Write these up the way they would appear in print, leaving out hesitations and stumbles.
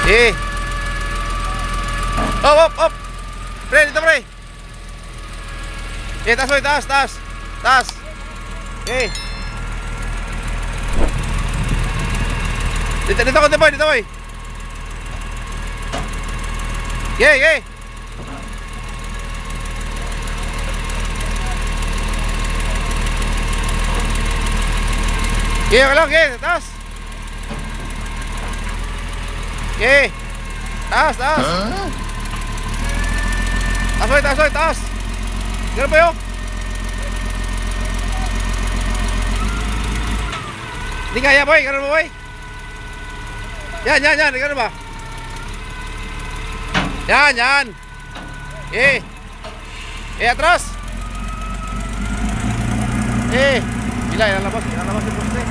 Eh. Op. Pre, dito pre. Eh, taas boy, taas. Eh. Dito boy. Yeah. Taas. Taas. Taas. Ganun ba yun? Hindi kaya boy, ganun ba boy? Yan, ganun ba? Yan. Atras. Ilalabas yung poste.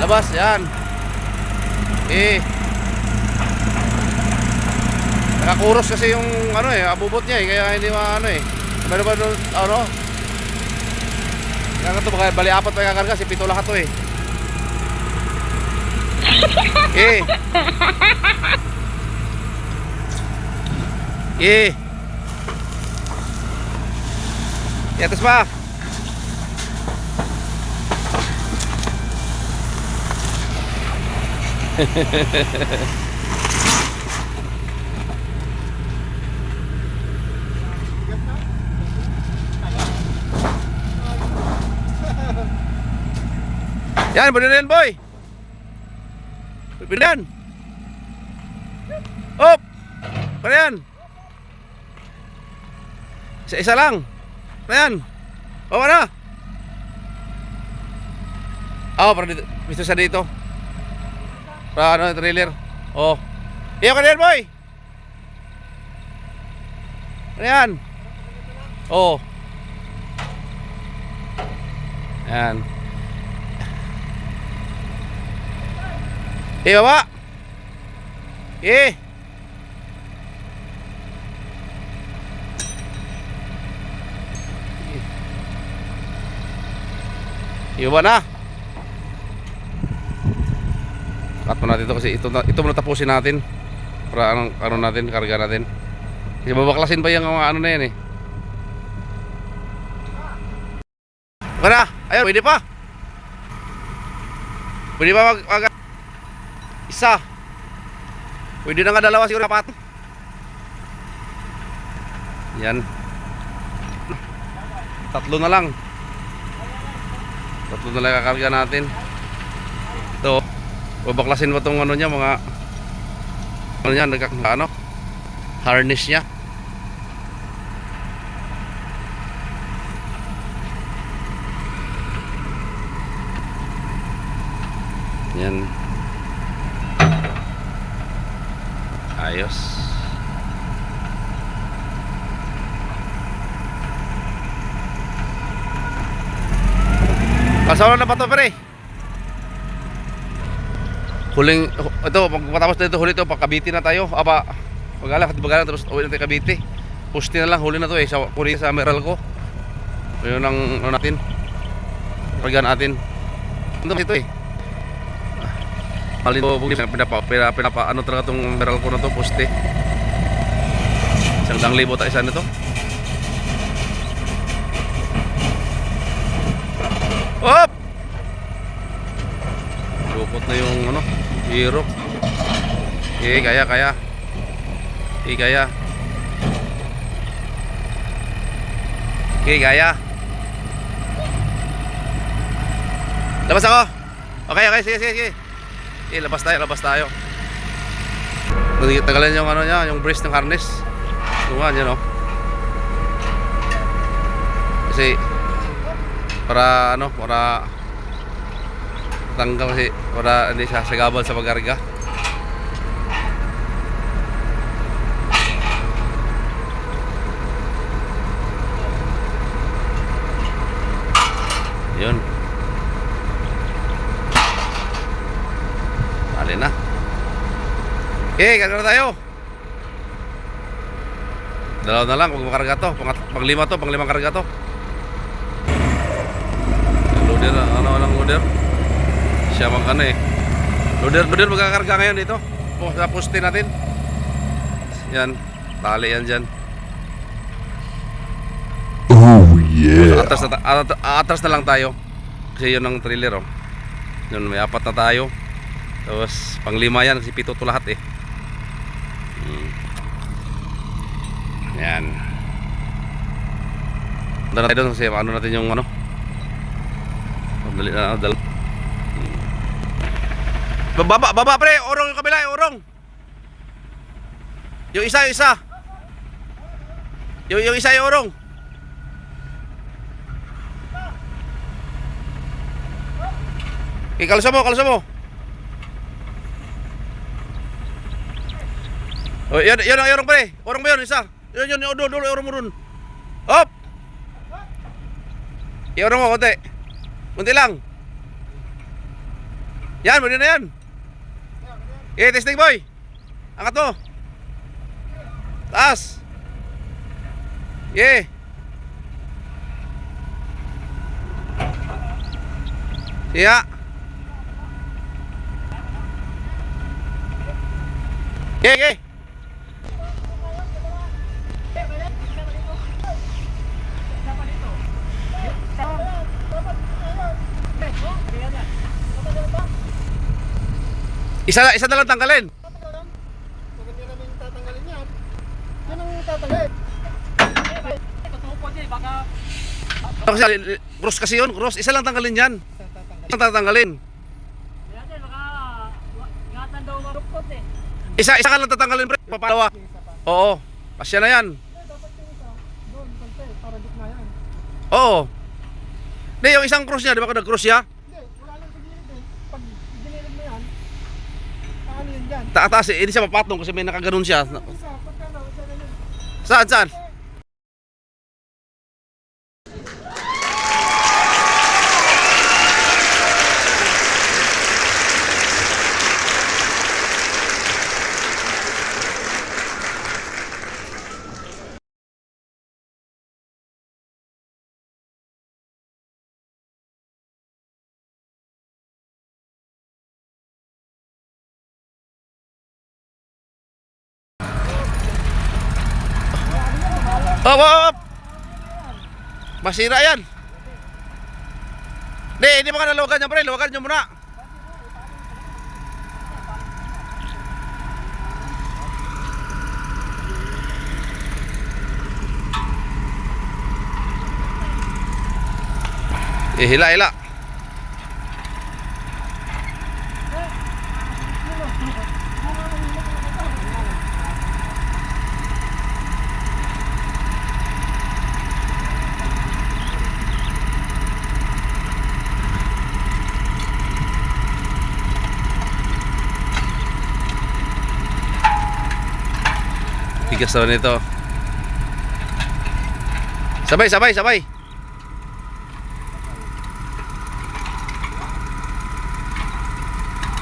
Labas, yan. Nakakuros kasi yung abubot niya kaya hindi maano Meron ba doon, kaya ito baka bali apat pa kakarga, si pito lahat to atas pa. Yan, bener yan boy. Bener yan. Op. Bener yan. Isa lang. Ayan. O ano? Para dito. Mister sa dito. Para trailer. Iyo ka din boy. Ayan. Ayan. Baba. Iba na. Cut mo natin ito kasi ito muna tapusin natin. Para ano natin, karga natin. Kasi babaklasin pa yung mga na yan Para, ayun, pwede pa mag isa. Pwede na nga dalawa siguro apat. Yan. Tatlo na lang kakarga natin. Ito, babaklasin mo itong niya, mga harness niya. Yan. Ayos. Kasama na ba ito pre? Huling ito, pagkatapos na ito, huli ito, pagkabiti na tayo. Pag-alak tapos uwi na tayo Cavite. Pusti na lang, huli na ito sa kuri sa Meralco. Yun ang natin. Pagyan natin. Ito Malin po, pinapa talaga itong Meralco na ito, pusti. 100,000 tayo isa nito. Hop! Lupot na yung hero. Kaya. Kaya. Labas ako. Okay, sige. Labas tayo. Tagalan yung niya, yung brace ng harness. Tungan yan Kasi para tanggal kasi para hindi siya sagabal sa pagkarga. Yun. Dali na. Karga na tayo. Dalawa na lang kung makarga to. Pang-limang karga to. Loader, lang loader. Siya mang Loader magkakarga ngayon dito. Sa poste natin. Yan. Tali yan dyan. Oh yeah. Atras na lang tayo. Kasi yun ang trailer, oh. Yun, may 4 na tayo. Tapos pang 5 yan kasi 7 to lahat eh. Yan. Punta na tayo doon kasi ano natin yung ano. Dali na, dali. Baba pre, orong yung kabila, orong. Yung isa. Yung isa yung orong. Kalsa mo. Oh, yan ang orong pre. Orong ba yun, isa? Yun, dulo, orong mo dun. Hop! Iorong mo, konti. Kunti lang. Yan, muli na yan. Testing boy. Angat mo. Taas. Siya. Isa na lang tanggalin. Huwag nyo namin tatanggalin yan. Yan ang tatanggalin. Cross kasi yun, cross. Isa lang tanggalin yan. Isang tatanggalin. Isa ka lang tatanggalin, pre. Papalawa. Oo. Pasya na yan. Dapat yung isa. Doon, konti. Para gitna yan. Oo. Hindi, yung isang cross niya, di ba kung nag-cross siya? Hindi, wala lang sa gilid eh. Pag ginilid mo yan, paano yun dyan? Taas eh, hindi siya mapatong kasi may nakaganon siya. Isa, pagkano, isa na yun. Saan? Op! Masira yan. Hindi mo ka nalawagan yan, pre. Lawagan nyo muna. Hila. Tigas naman ito. Sabay.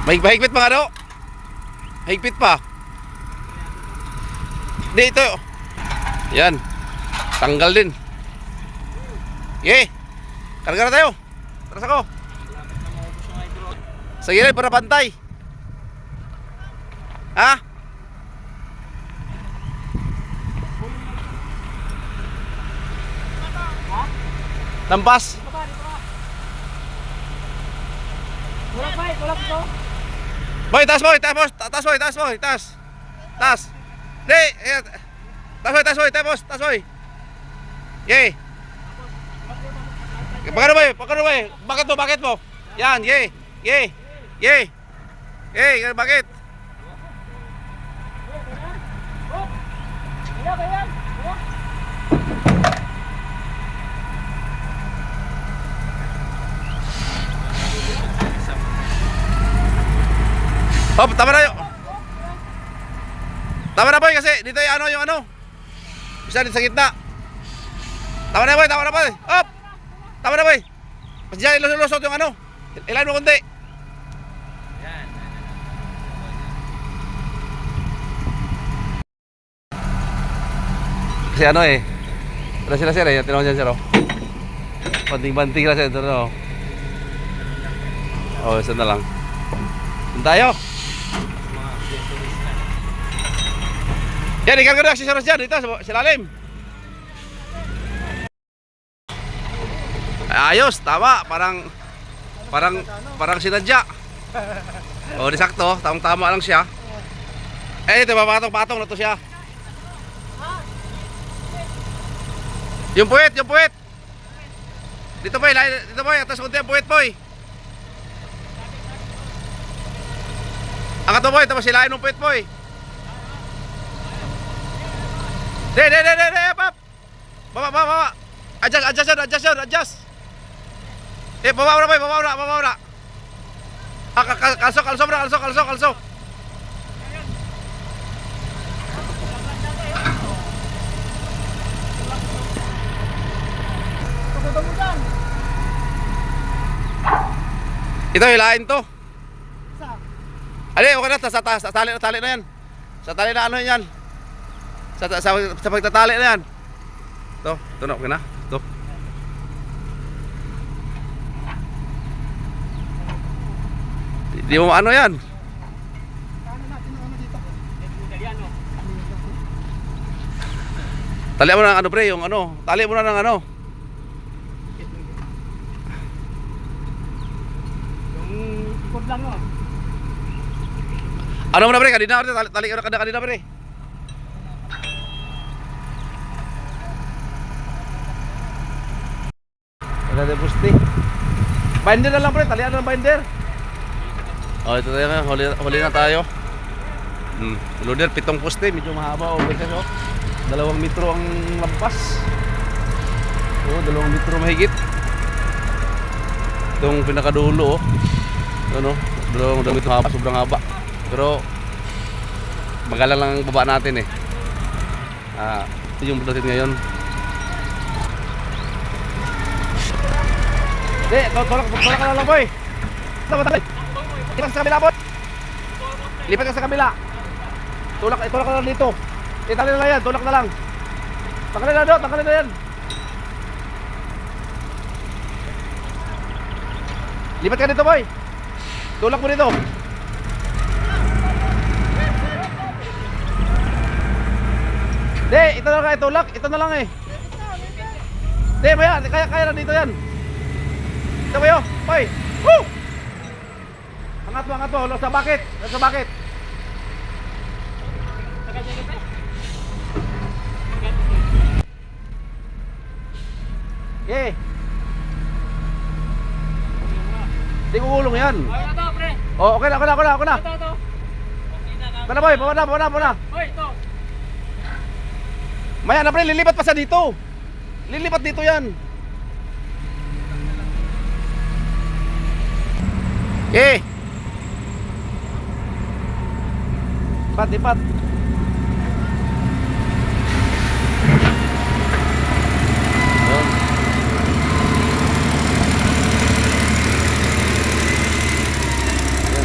Mahigpit pa nga daw. Mahigpit pa. Dito. Yan. Tanggal din. Karga na tayo. Taras ako. Sa gilid para pantay. Ha? Lampas. Tulak ko. Boy, taas. Di. Taas boy. Pagano boy. Bakit mo? Yan, bakit? Hop, tama na boy kasi dito yung ano. Isa dito sa gitna. Tama na boy. Hop. Tama na boy. Mas dyan ilusot yung ano. Ilan mo kunti. Kasi ano eh. Wala sila sir eh. Tinawag dyan sir oh. Banting-banting na sir. Oh, isa na lang. tayo. Yan, ikarga na accessories dyan. Dito, sa lalim. Ayos, tama. Parang sinadya. O, di sakto. Tamang-tama lang siya. Eh, ito, papatong-patong na to siya. Yung puwet. Dito boy, atas konti ang puwet boy. Angat mo boy, tapos silain ng puwet boy. De, pap. Baba. Adjust. Baba na boy, baba na. Kalso. Papunta mo dyan. Ito, hilahin to. Isa. Ali, okay na, sa tali na yan. Sa tali na ano yan. Sa pagtatali na yan. Ito na, okay na. Ito. Di mo ano yan. Paano natin ang ano dito? Talian mo na ng ano pre, yung ano. Tali mo na ng ano. Yung ikot lang oh. Ano mo na pre, kanina tali ka na kanina pre. Wala na pusti. Binder na lang pre, talian na ng binder. Oh, ito tayo nga, huli na tayo. Loader, 7 poste, medyo mahaba over kasi oh. 2 metro ang lampas. Oh, 2 metro mahigit. Itong pinakadulo oh. Ano, 2 metro haba, sobrang haba. Pero magalang lang ang baba natin eh. Ito yung natin ngayon. Tolak ka na lang boy. Lipat sa kabila boy. Lipat ka sa kabila. Tulak ka na lang dito. Tali na lang yan, tulak na lang. Tanggalin na yan. Lipat ka dito boy. Tulak mo dito. Ito na lang tulak. Ito na lang eh. Maya, kaya na dito yan. Ito kayo, boy. Woo! Angat mo, nasa bakit. Okay. Hindi ko gulong yan. Oh, okay na. Bana boy, bawa na. Maya na pre, lilipat pa sa dito. Lilipat dito yan. Okay. Lipat.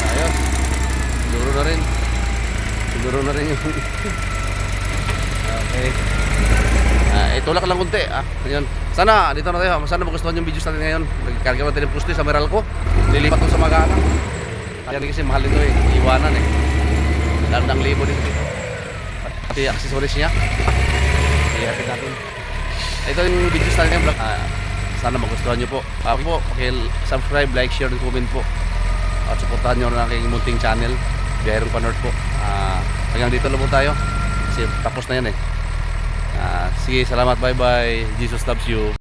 Ayos. Siguro na rin yung okay. Itulak lang kunti. Ayun. Sana dito na tayo. Sana magustuhan yung videos natin ngayon. Nagkarga natin yung puste sa Meralco. Lilipat ko sa Magalang. Yan kasi mahal nito eh. Iwanan eh. 100,000 dito. Pati accessories niya. Ihatid natin. Ito yung videos natin yung vlog. Sana magustuhan nyo po. Subscribe, like, share, and comment po. At supportahan nyo na aking munting channel. Biyahirong Panort po. Hanggang dito lang po tayo. Kasi tapos na yan eh. Sige, salamat, bye bye. Jesus loves you.